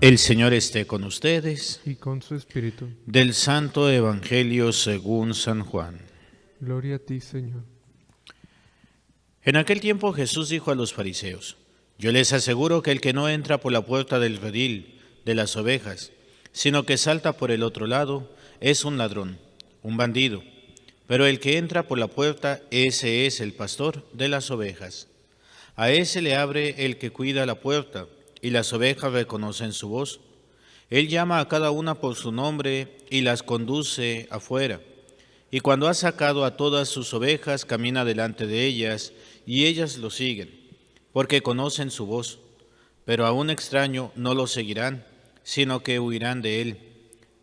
El Señor esté con ustedes. Y con su espíritu. Del Santo Evangelio según San Juan. Gloria a ti, Señor. En aquel tiempo Jesús dijo a los fariseos: Yo les aseguro que el que no entra por la puerta del redil de las ovejas, sino que salta por el otro lado, es un ladrón, un bandido. Pero el que entra por la puerta, ese es el pastor de las ovejas. A ese le abre el que cuida la puerta, y las ovejas reconocen su voz. Él llama a cada una por su nombre y las conduce afuera. Y cuando ha sacado a todas sus ovejas, camina delante de ellas, y ellas lo siguen, porque conocen su voz. Pero a un extraño no lo seguirán, sino que huirán de él,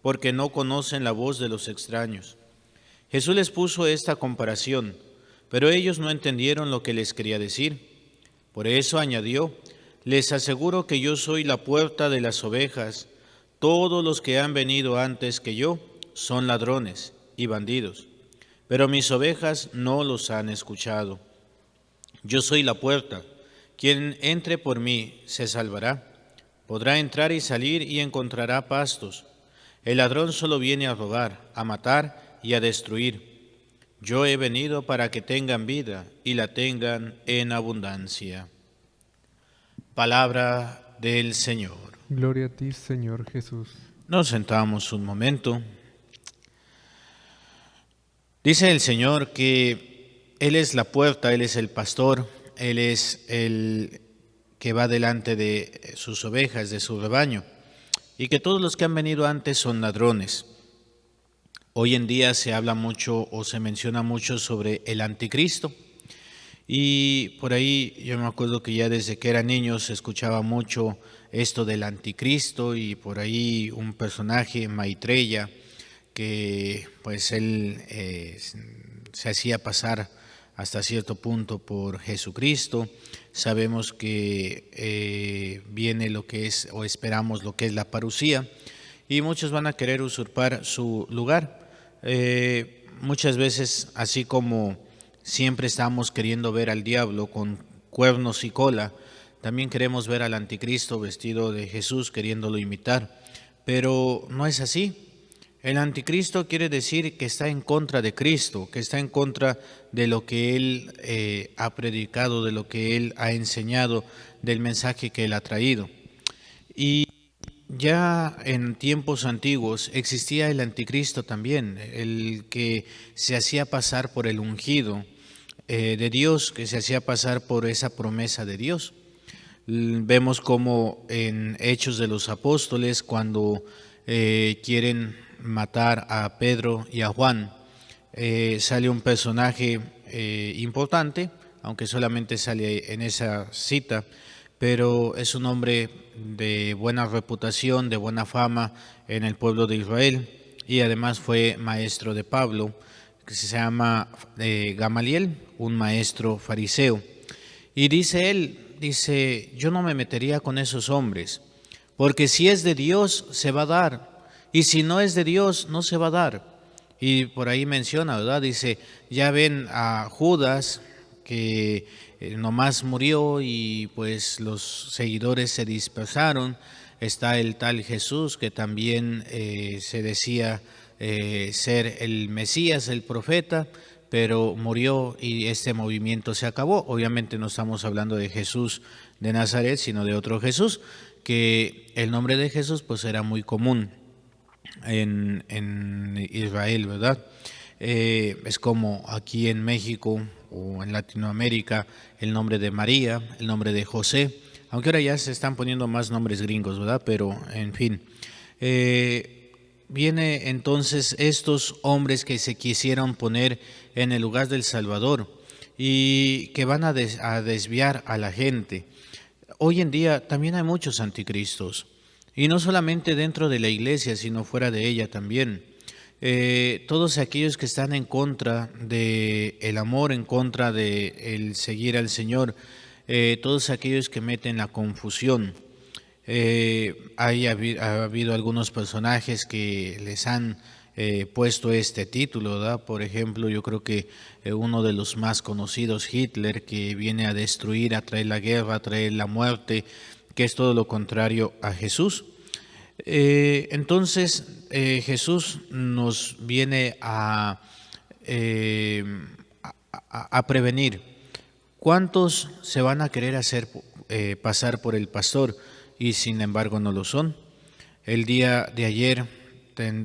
porque no conocen la voz de los extraños. Jesús les puso esta comparación, pero ellos no entendieron lo que les quería decir. Por eso añadió: Les aseguro que yo soy la puerta de las ovejas. Todos los que han venido antes que yo son ladrones y bandidos, pero mis ovejas no los han escuchado. Yo soy la puerta. Quien entre por mí se salvará. Podrá entrar y salir y encontrará pastos. El ladrón solo viene a robar, a matar y a destruir. Yo he venido para que tengan vida y la tengan en abundancia. Palabra del Señor. Gloria a ti, Señor Jesús. Nos sentamos un momento. Dice el Señor que Él es la puerta, Él es el pastor, Él es el que va delante de sus ovejas, de su rebaño, y que todos los que han venido antes son ladrones. Hoy en día se habla mucho o se menciona mucho sobre el anticristo. Y por ahí yo me acuerdo que ya desde que era niño se escuchaba mucho esto del anticristo, y por ahí un personaje, Maitreya, que pues él se hacía pasar hasta cierto punto por Jesucristo. Sabemos que viene lo que es, o esperamos lo que es la parucía, y muchos van a querer usurpar su lugar. Muchas veces, así como siempre estamos queriendo ver al diablo con cuernos y cola, también queremos ver al anticristo vestido de Jesús, queriéndolo imitar, pero no es así. El anticristo quiere decir que está en contra de Cristo, que está en contra de lo que Él ha predicado, de lo que Él ha enseñado, del mensaje que Él ha traído. Y ya en tiempos antiguos existía el anticristo también, el que se hacía pasar por el ungido de Dios, que se hacía pasar por esa promesa de Dios. Vemos como en Hechos de los Apóstoles, cuando quieren matar a Pedro y a Juan, sale un personaje importante, aunque solamente sale en esa cita, pero es un hombre de buena reputación, de buena fama en el pueblo de Israel, y además fue maestro de Pablo, que se llama Gamaliel, un maestro fariseo. Y dice él, yo no me metería con esos hombres, porque si es de Dios se va a dar, y si no es de Dios no se va a dar. Y por ahí menciona, ¿verdad? Dice, ya ven a Judas, que nomás murió y pues los seguidores se dispersaron. Está el tal Jesús, que también se decía ser el Mesías, el profeta, pero murió y este movimiento se acabó. Obviamente no estamos hablando de Jesús de Nazaret, sino de otro Jesús, que el nombre de Jesús pues era muy común en Israel, ¿verdad? Es como aquí en México o en Latinoamérica el nombre de María, el nombre de José, aunque ahora ya se están poniendo más nombres gringos, ¿verdad? Pero en fin, viene entonces estos hombres que se quisieron poner en el lugar del Salvador y que van a desviar a la gente. Hoy en día también hay muchos anticristos, y no solamente dentro de la iglesia, sino fuera de ella también. Todos aquellos que están en contra del amor, en contra de el seguir al Señor, todos aquellos que meten la confusión. Ha habido algunos personajes que les han puesto este título, ¿verdad? Por ejemplo, yo creo que uno de los más conocidos, Hitler, que viene a destruir, a traer la guerra, a traer la muerte, que es todo lo contrario a Jesús. Entonces Jesús nos viene eh, a prevenir. ¿Cuántos se van a querer hacer pasar por el pastor y sin embargo no lo son? El día de ayer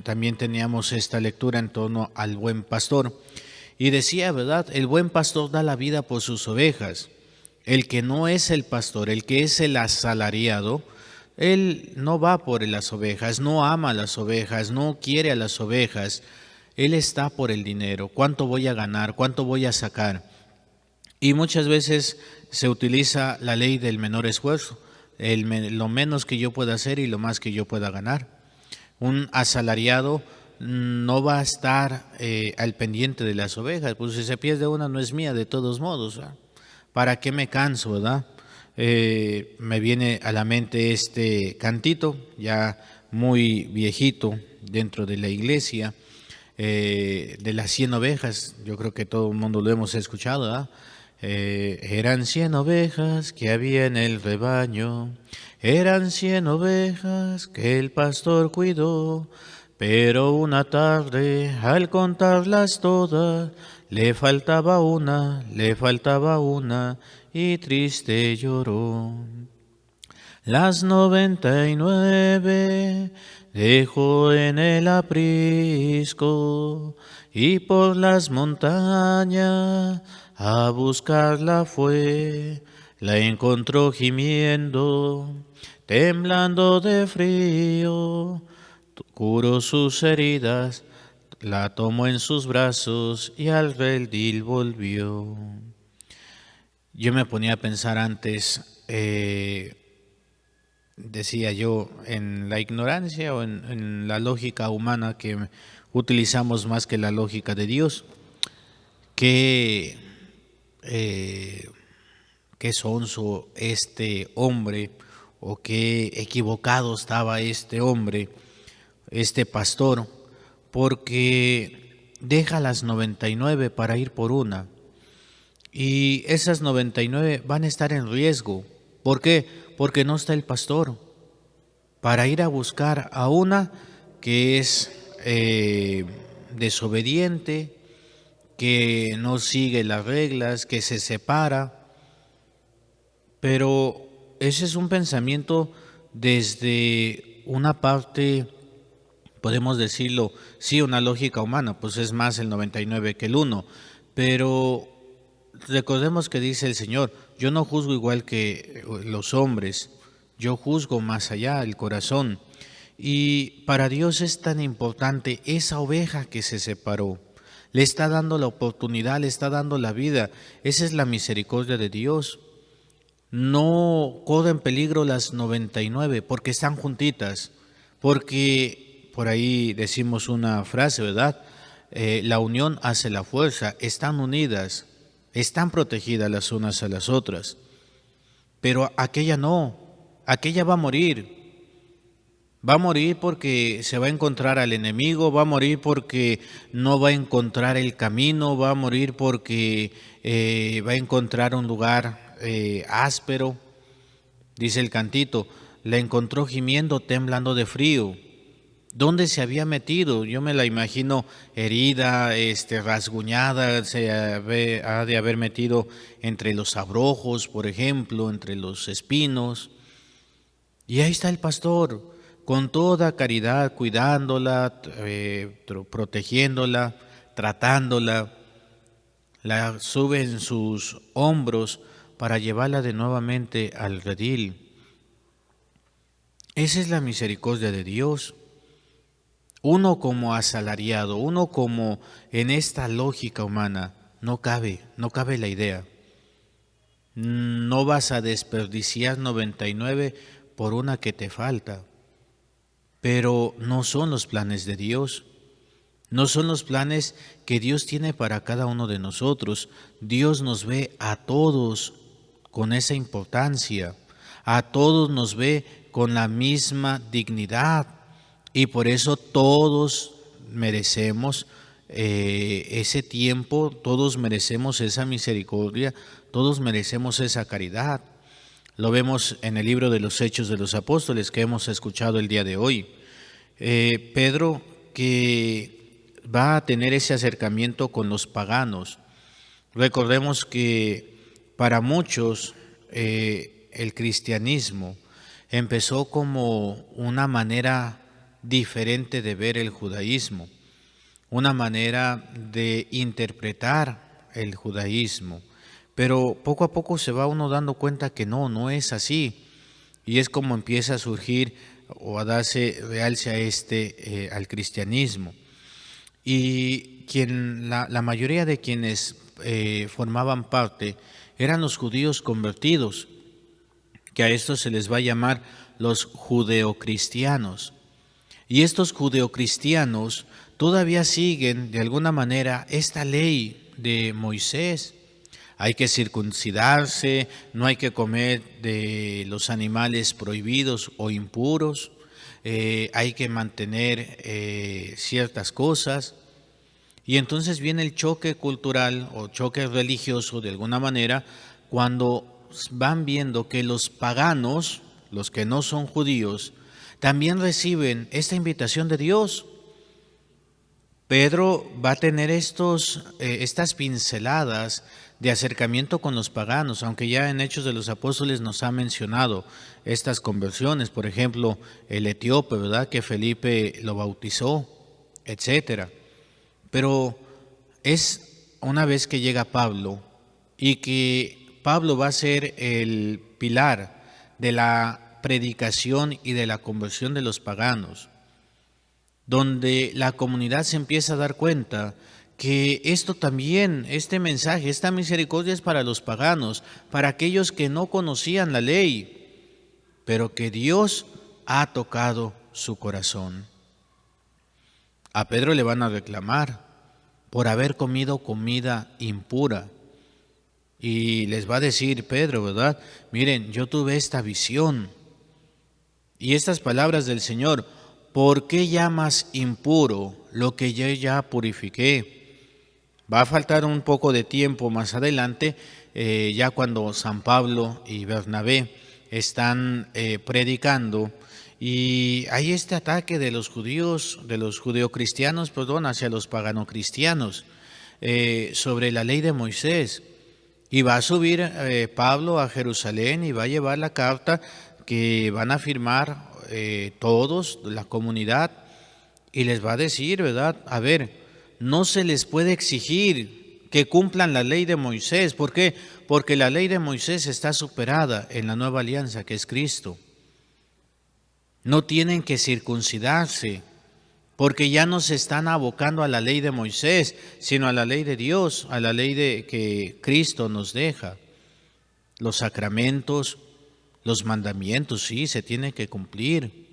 también teníamos esta lectura en torno al buen pastor y decía, ¿verdad? El buen pastor da la vida por sus ovejas. El que no es el pastor, el que es el asalariado, él no va por las ovejas, no ama a las ovejas, no quiere a las ovejas. Él está por el dinero. ¿Cuánto voy a ganar? ¿Cuánto voy a sacar? Y muchas veces se utiliza la ley del menor esfuerzo, lo menos que yo pueda hacer y lo más que yo pueda ganar. Un asalariado no va a estar al pendiente de las ovejas, pues si se pierde una no es mía de todos modos, ¿verdad? ¿Para qué me canso, verdad? Me viene a la mente este cantito, ya muy viejito dentro de la iglesia, de las 100 ovejas, yo creo que todo el mundo lo hemos escuchado, ¿verdad? Eran 100 ovejas que había en el rebaño, eran 100 ovejas que el pastor cuidó, pero una tarde al contarlas todas, le faltaba una, y triste lloró. Las 99 dejó en el aprisco y por las montañas a buscarla fue. La encontró gimiendo, temblando de frío, curó sus heridas, la tomó en sus brazos y al redil volvió. Yo me ponía a pensar antes, decía yo, en la ignorancia o en la lógica humana que utilizamos más que la lógica de Dios. Qué sonso este hombre, o qué equivocado estaba este hombre, este pastor, porque deja las 99 para ir por una. Y esas 99 van a estar en riesgo. ¿Por qué? Porque no está el pastor para ir a buscar a una que es desobediente, que no sigue las reglas, que se separa. Pero ese es un pensamiento desde una parte, podemos decirlo, sí, una lógica humana, pues es más el 99 que el 1, pero recordemos que dice el Señor, yo no juzgo igual que los hombres, yo juzgo más allá el corazón. Y para Dios es tan importante esa oveja que se separó. Le está dando la oportunidad, le está dando la vida. Esa es la misericordia de Dios. No corren en peligro las 99 porque están juntitas. Porque por ahí decimos una frase, ¿verdad? La unión hace la fuerza. Están unidas. Están protegidas las unas a las otras, pero aquella no, aquella va a morir porque se va a encontrar al enemigo, va a morir porque no va a encontrar el camino, va a morir porque va a encontrar un lugar áspero. Dice el cantito, la encontró gimiendo, temblando de frío. ¿Dónde se había metido? Yo me la imagino herida, rasguñada, ha de haber metido entre los abrojos, por ejemplo, entre los espinos. Y ahí está el pastor, con toda caridad, cuidándola, protegiéndola, tratándola. La sube en sus hombros para llevarla de nuevamente al redil. Esa es la misericordia de Dios. Uno como asalariado, uno como en esta lógica humana, no cabe la idea. No vas a desperdiciar 99 por una que te falta. Pero no son los planes de Dios. No son los planes que Dios tiene para cada uno de nosotros. Dios nos ve a todos con esa importancia. A todos nos ve con la misma dignidad. Y por eso todos merecemos ese tiempo, todos merecemos esa misericordia, todos merecemos esa caridad. Lo vemos en el libro de los Hechos de los Apóstoles que hemos escuchado el día de hoy. Pedro, que va a tener ese acercamiento con los paganos. Recordemos que para muchos el cristianismo empezó como una manera diferente de ver el judaísmo, una manera de interpretar el judaísmo, pero poco a poco se va uno dando cuenta que no es así, y es como empieza a surgir o a darse realce a al cristianismo. Y la mayoría de quienes formaban parte eran los judíos convertidos, que a estos se les va a llamar los judeocristianos. Y estos judeocristianos todavía siguen de alguna manera esta ley de Moisés. Hay que circuncidarse, no hay que comer de los animales prohibidos o impuros, hay que mantener ciertas cosas. Y entonces viene el choque cultural o choque religioso de alguna manera cuando van viendo que los paganos, los que no son judíos, también reciben esta invitación de Dios. Pedro va a tener estas pinceladas de acercamiento con los paganos, aunque ya en Hechos de los Apóstoles nos ha mencionado estas conversiones, por ejemplo, el etíope, ¿verdad?, que Felipe lo bautizó, etcétera. Pero es una vez que llega Pablo y que Pablo va a ser el pilar de la predicación y de la conversión de los paganos, donde la comunidad se empieza a dar cuenta que esto también, este mensaje, esta misericordia es para los paganos, para aquellos que no conocían la ley, pero que Dios ha tocado su corazón. A Pedro le van a reclamar por haber comido comida impura. Y les va a decir Pedro, ¿verdad? Miren, yo tuve esta visión. Y estas palabras del Señor, ¿por qué llamas impuro lo que yo ya purifiqué? Va a faltar un poco de tiempo más adelante, ya cuando San Pablo y Bernabé están predicando, y hay este ataque de los judíos, de los judeocristianos, hacia los paganocristianos, sobre la ley de Moisés. Y va a subir Pablo a Jerusalén y va a llevar la carta que van a firmar todos, la comunidad, y les va a decir, ¿verdad? A ver, no se les puede exigir que cumplan la ley de Moisés. ¿Por qué? Porque la ley de Moisés está superada en la nueva alianza que es Cristo. No tienen que circuncidarse, porque ya no se están abocando a la ley de Moisés, sino a la ley de Dios, a la ley que Cristo nos deja. Los sacramentos, los mandamientos, sí, se tienen que cumplir,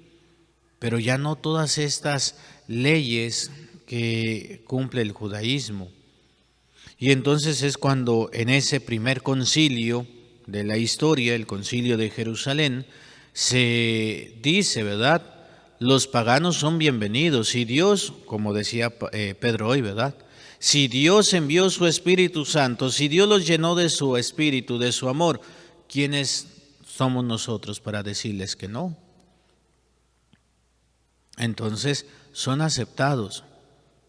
pero ya no todas estas leyes que cumple el judaísmo. Y entonces es cuando en ese primer concilio de la historia, el concilio de Jerusalén, se dice, ¿verdad?, los paganos son bienvenidos. Y Dios, como decía Pedro hoy, ¿verdad?, si Dios envió su Espíritu Santo, si Dios los llenó de su Espíritu, de su amor, ¿quiénes somos nosotros para decirles que no? Entonces son aceptados.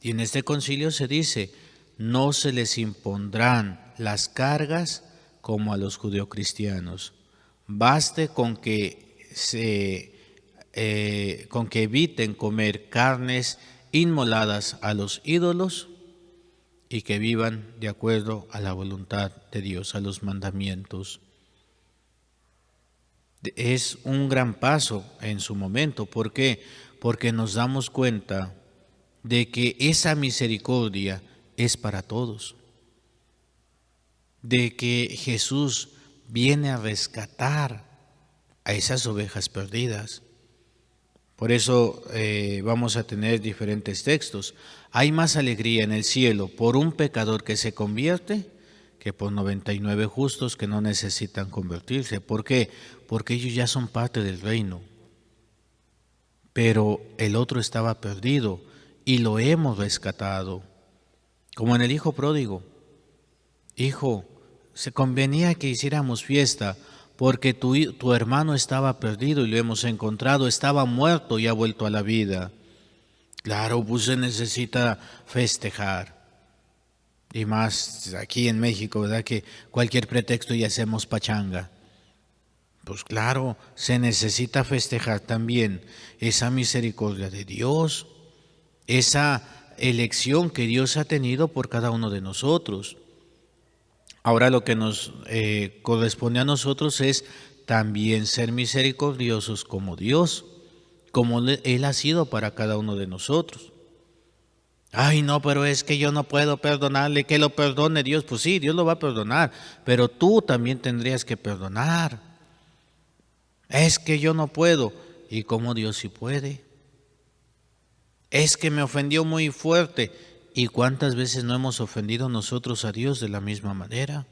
Y en este concilio se dice, no se les impondrán las cargas como a los judeocristianos. Baste con que eviten comer carnes inmoladas a los ídolos y que vivan de acuerdo a la voluntad de Dios, a los mandamientos. Es un gran paso en su momento. ¿Por qué? Porque nos damos cuenta de que esa misericordia es para todos, de que Jesús viene a rescatar a esas ovejas perdidas. Por eso vamos a tener diferentes textos. Hay más alegría en el cielo por un pecador que se convierte que por 99 justos que no necesitan convertirse. ¿Por qué? Porque ellos ya son parte del reino. Pero el otro estaba perdido y lo hemos rescatado. Como en el hijo pródigo. Hijo, se convenía que hiciéramos fiesta porque tu hermano estaba perdido y lo hemos encontrado, estaba muerto y ha vuelto a la vida. Claro, pues se necesita festejar. Y más aquí en México, ¿verdad? Que cualquier pretexto y hacemos pachanga. Pues claro, se necesita festejar también esa misericordia de Dios, esa elección que Dios ha tenido por cada uno de nosotros. Ahora lo que nos corresponde a nosotros es también ser misericordiosos como Dios, como Él ha sido para cada uno de nosotros. Ay, no, pero es que yo no puedo perdonarle, que lo perdone Dios. Pues sí, Dios lo va a perdonar, pero tú también tendrías que perdonar. Es que yo no puedo. ¿Y cómo Dios sí puede? Es que me ofendió muy fuerte. ¿Y cuántas veces no hemos ofendido nosotros a Dios de la misma manera?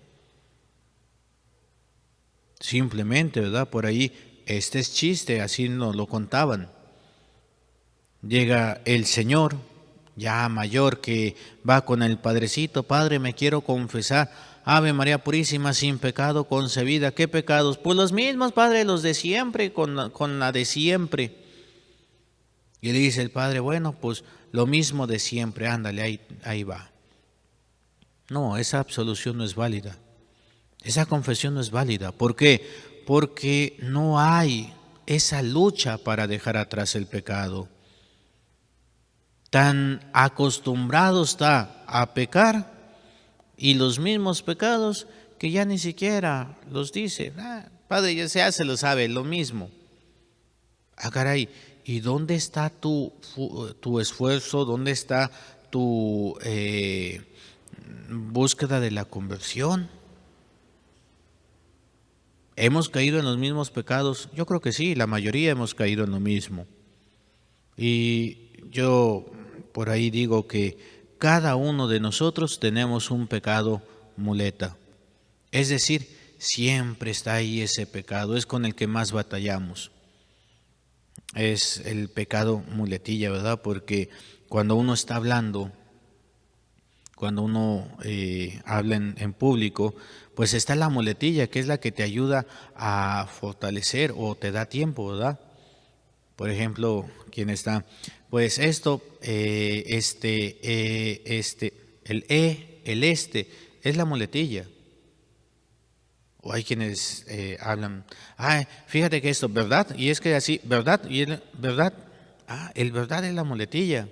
Simplemente, ¿verdad? Por ahí, este es chiste, así nos lo contaban. Llega el Señor, ya mayor, que va con el Padrecito: Padre, me quiero confesar. Ave María Purísima, sin pecado concebida. ¿Qué pecados? Pues los mismos, Padre, los de siempre, con la de siempre. Y le dice el Padre: bueno, pues lo mismo de siempre, ándale, ahí va. No, esa absolución no es válida. Esa confesión no es válida. ¿Por qué? Porque no hay esa lucha para dejar atrás el pecado. Tan acostumbrado está a pecar y los mismos pecados que ya ni siquiera los dice. Padre, ya se lo sabe, lo mismo. Caray, ¿y dónde está tu esfuerzo? ¿Dónde está tu búsqueda de la conversión? ¿Hemos caído en los mismos pecados? Yo creo que sí, la mayoría hemos caído en lo mismo. Y yo por ahí digo que cada uno de nosotros tenemos un pecado muleta. Es decir, siempre está ahí ese pecado, es con el que más batallamos. Es el pecado muletilla, ¿verdad? Porque cuando uno está hablando, cuando uno habla en público, pues está la muletilla, que es la que te ayuda a fortalecer o te da tiempo, ¿verdad? Por ejemplo, ¿quién está? Pues esto, el es la muletilla. O hay quienes hablan, fíjate que esto, ¿verdad? Y es que así, ¿verdad? Y el verdad, el verdad es la muletilla.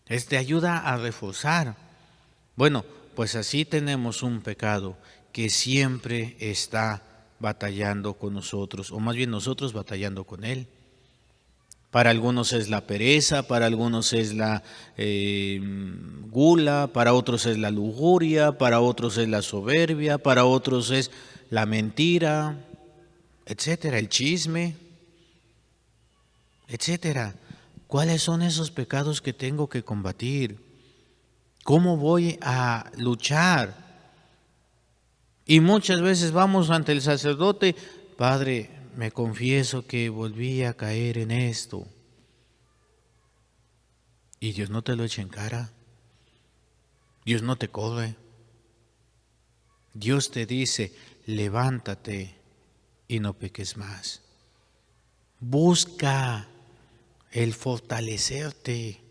Te ayuda a reforzar. Bueno, pues así tenemos un pecado que siempre está batallando con nosotros, o más bien nosotros batallando con él. Para algunos es la pereza, para algunos es la gula, para otros es la lujuria, para otros es la soberbia, para otros es la mentira, etcétera, el chisme, etcétera. ¿Cuáles son esos pecados que tengo que combatir? ¿Cómo voy a luchar? Y muchas veces vamos ante el sacerdote: Padre, me confieso que volví a caer en esto. Y Dios no te lo echa en cara. Dios no te corre. Dios te dice: levántate y no peques más. Busca el fortalecerte.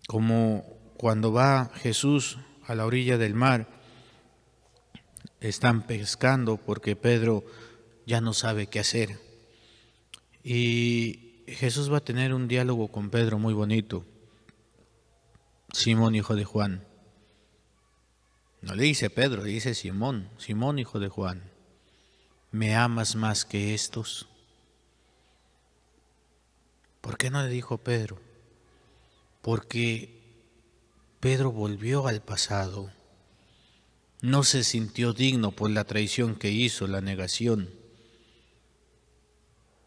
Como cuando va Jesús a la orilla del mar, están pescando porque Pedro ya no sabe qué hacer. Y Jesús va a tener un diálogo con Pedro muy bonito. Simón, hijo de Juan. No le dice Pedro, le dice Simón, Simón, hijo de Juan. ¿Me amas más que estos? ¿Por qué no le dijo Pedro? Porque Pedro volvió al pasado. No se sintió digno por la traición que hizo, la negación.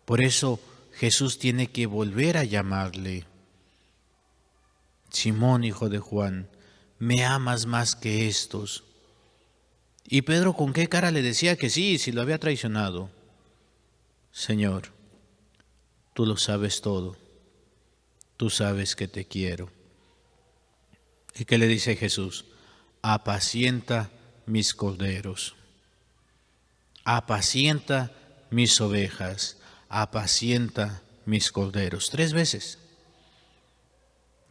Por eso Jesús tiene que volver a llamarle: Simón, hijo de Juan, ¿me amas más que estos? Y Pedro, ¿con qué cara le decía que sí, si lo había traicionado? Señor, tú lo sabes todo, tú sabes que te quiero. ¿Y qué le dice Jesús? Apacienta mis corderos. apacienta mis ovejas, apacienta mis corderos. 3 veces.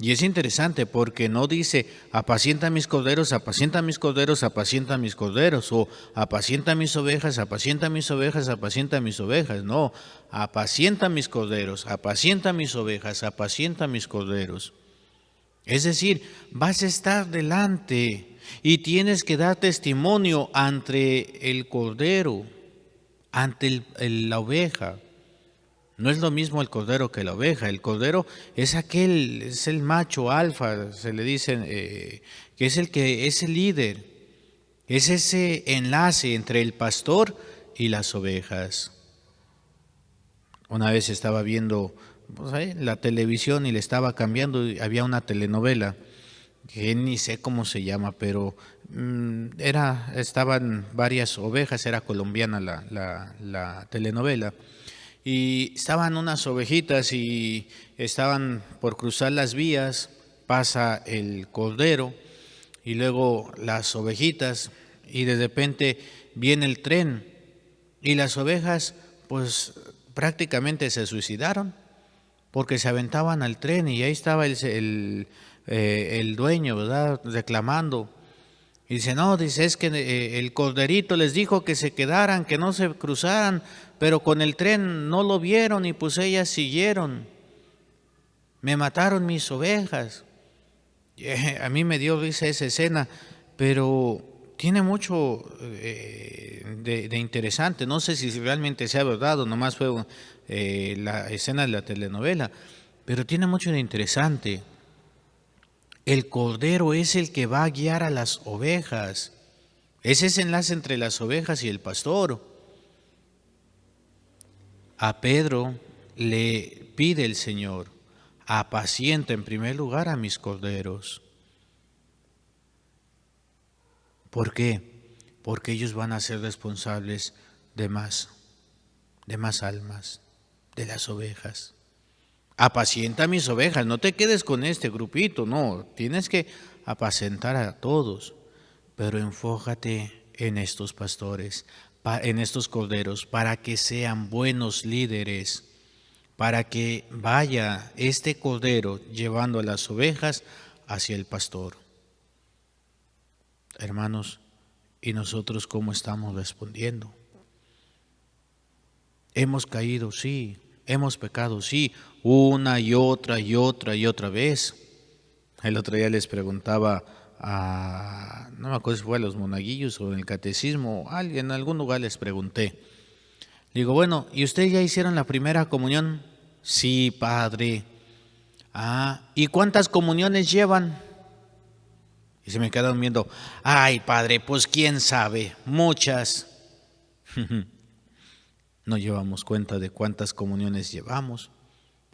Y es interesante porque no dice apacienta mis corderos, apacienta mis corderos, apacienta mis corderos, o apacienta mis ovejas, apacienta mis ovejas, apacienta mis ovejas. No, apacienta mis corderos, apacienta mis ovejas, apacienta mis corderos. Es decir, vas a estar delante y tienes que dar testimonio ante el cordero, ante la oveja. No es lo mismo el cordero que la oveja. El cordero es es el macho alfa, se le dice, que es el líder. Es ese enlace entre el pastor y las ovejas. Una vez estaba viendo la televisión y le estaba cambiando, y había una telenovela que ni sé cómo se llama, pero estaban varias ovejas, era colombiana la telenovela. Y estaban unas ovejitas y estaban por cruzar las vías, pasa el cordero y luego las ovejitas y de repente viene el tren y las ovejas pues prácticamente se suicidaron porque se aventaban al tren y ahí estaba el dueño, ¿verdad?, reclamando. Y dice, no, dice, es que el corderito les dijo que se quedaran, que no se cruzaran, pero con el tren no lo vieron y pues ellas siguieron. Me mataron mis ovejas. A mí me dio risa esa escena, pero tiene mucho de interesante. No sé si realmente sea verdad o nomás fue la escena de la telenovela, pero tiene mucho de interesante. El cordero es el que va a guiar a las ovejas. Es ese enlace entre las ovejas y el pastor. A Pedro le pide el Señor, apacienta en primer lugar a mis corderos. ¿Por qué? Porque ellos van a ser responsables de más almas, de las ovejas. Apacienta a mis ovejas, no te quedes con este grupito, no, tienes que apacentar a todos, pero enfócate en estos pastores, en estos corderos, para que sean buenos líderes, para que vaya este cordero llevando a las ovejas hacia el pastor. Hermanos, ¿y nosotros cómo estamos respondiendo? Hemos caído, sí. Hemos pecado, sí, una y otra vez. El otro día les preguntaba no me acuerdo si fue a los monaguillos o en el catecismo, en algún lugar les pregunté. Digo, bueno, ¿y ustedes ya hicieron la primera comunión? Sí, padre. ¿Y cuántas comuniones llevan? Y se me quedaron viendo, ay, padre, pues quién sabe, muchas. No llevamos cuenta de cuántas comuniones llevamos.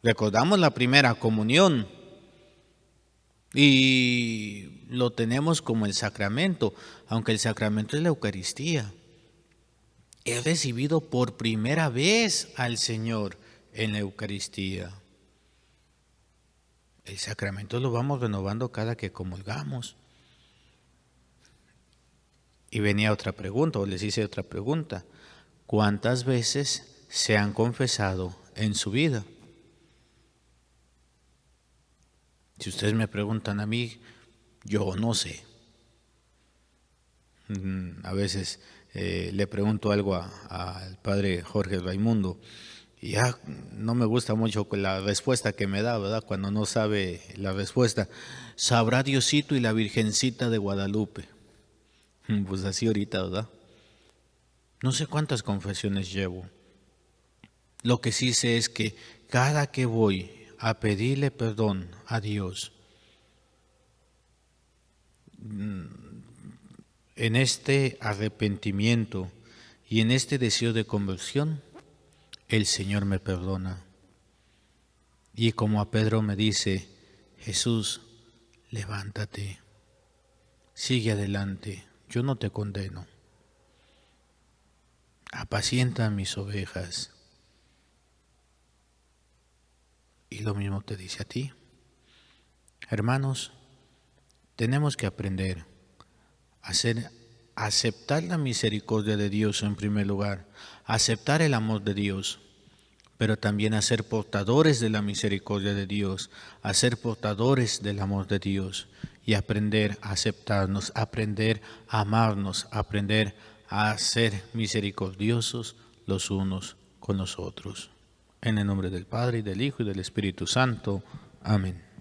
Recordamos la primera comunión y lo tenemos como el sacramento, aunque el sacramento es la Eucaristía. He recibido por primera vez al Señor en la Eucaristía. El sacramento lo vamos renovando cada que comulgamos. Y venía otra pregunta, o les hice otra pregunta. ¿Cuántas veces se han confesado en su vida? Si ustedes me preguntan a mí, yo no sé. A veces le pregunto algo al padre Jorge Raimundo y ya no me gusta mucho la respuesta que me da, ¿verdad? Cuando no sabe la respuesta. Sabrá Diosito y la Virgencita de Guadalupe. Pues así ahorita, ¿verdad? No sé cuántas confesiones llevo. Lo que sí sé es que cada que voy a pedirle perdón a Dios, en este arrepentimiento y en este deseo de conversión, el Señor me perdona. Y como a Pedro me dice, Jesús, levántate, sigue adelante, yo no te condeno. Apacienta mis ovejas. Y lo mismo te dice a ti. Hermanos, tenemos que aprender a ser aceptar la misericordia de Dios en primer lugar, aceptar el amor de Dios, pero también a ser portadores de la misericordia de Dios, a ser portadores del amor de Dios y aprender a aceptarnos, aprender a amarnos, aprender a ser misericordiosos los unos con los otros. En el nombre del Padre, y del Hijo, y del Espíritu Santo. Amén.